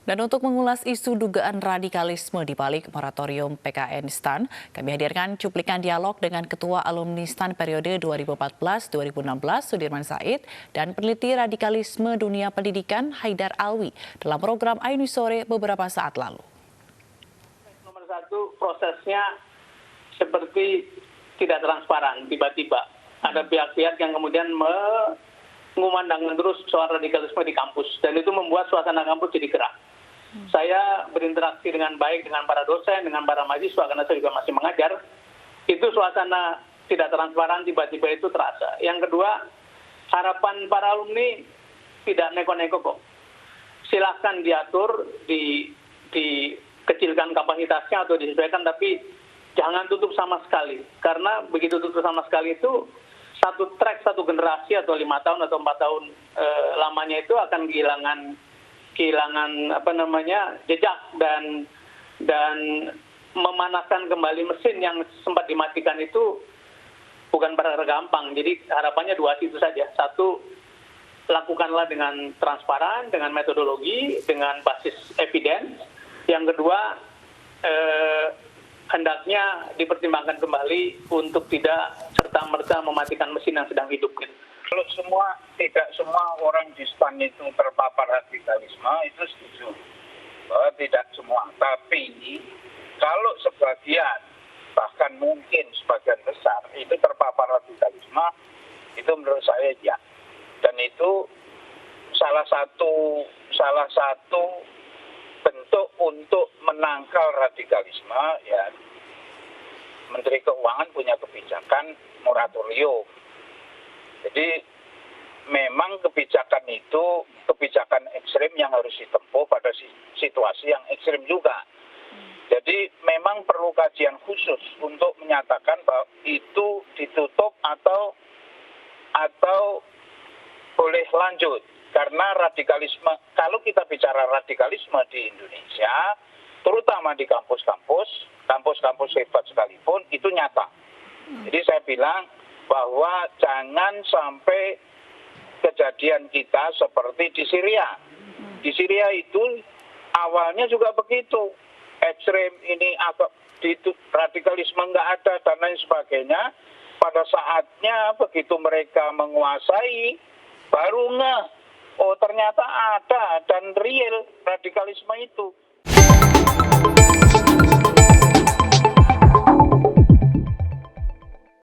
Dan untuk mengulas isu dugaan radikalisme di balik moratorium PKN STAN, kami hadirkan cuplikan dialog dengan Ketua Alumni STAN periode 2014-2016 Sudirman Said dan peneliti radikalisme dunia pendidikan Haidar Alwi dalam program Ainu Sore beberapa saat lalu. Nomor satu, prosesnya seperti tidak transparan, tiba-tiba. Ada pihak-pihak yang kemudian mengumandangkan terus soal radikalisme di kampus, dan itu membuat suasana kampus jadi gerak. Saya berinteraksi dengan baik dengan para dosen, dengan para mahasiswa, karena saya juga masih mengajar. Itu suasana tidak transparan, tiba-tiba itu terasa. Yang kedua, harapan para alumni tidak neko-neko kok. Silahkan diatur, dikecilkan kapasitasnya atau disesuaikan, tapi jangan tutup sama sekali. Karena begitu tutup sama sekali itu, satu track, satu generasi atau 5 tahun atau 4 tahun lamanya itu akan kehilangan jejak dan memanaskan kembali mesin yang sempat dimatikan itu bukan perkara gampang. Jadi harapannya dua itu saja. Satu, lakukanlah dengan transparan, dengan metodologi, dengan basis evidence. Yang kedua, hendaknya dipertimbangkan kembali untuk tidak serta-merta mematikan mesin yang sedang hidup. Kalau tidak semua orang di STAN itu terpapar radikalisme, itu setuju. Bahwa tidak semua. Tapi kalau sebagian, bahkan mungkin sebagian besar, itu terpapar radikalisme, itu menurut saya ya. Dan itu salah satu bentuk untuk menangkal radikalisme, ya. Menteri Keuangan punya kebijakan moratorium. Jadi memang kebijakan itu kebijakan ekstrim yang harus ditempuh pada situasi yang ekstrim juga. Jadi memang perlu kajian khusus untuk menyatakan bahwa itu ditutup atau boleh lanjut. Karena radikalisme, kalau kita bicara radikalisme di Indonesia, terutama di kampus-kampus hebat sekalipun, itu nyata. Jadi saya bilang bahwa jangan sampai kejadian kita seperti di Syria. Di Syria itu awalnya juga begitu. Ekstrem ini radikalisme nggak ada dan lain sebagainya. Pada saatnya begitu mereka menguasai, baru oh ternyata ada dan real radikalisme itu.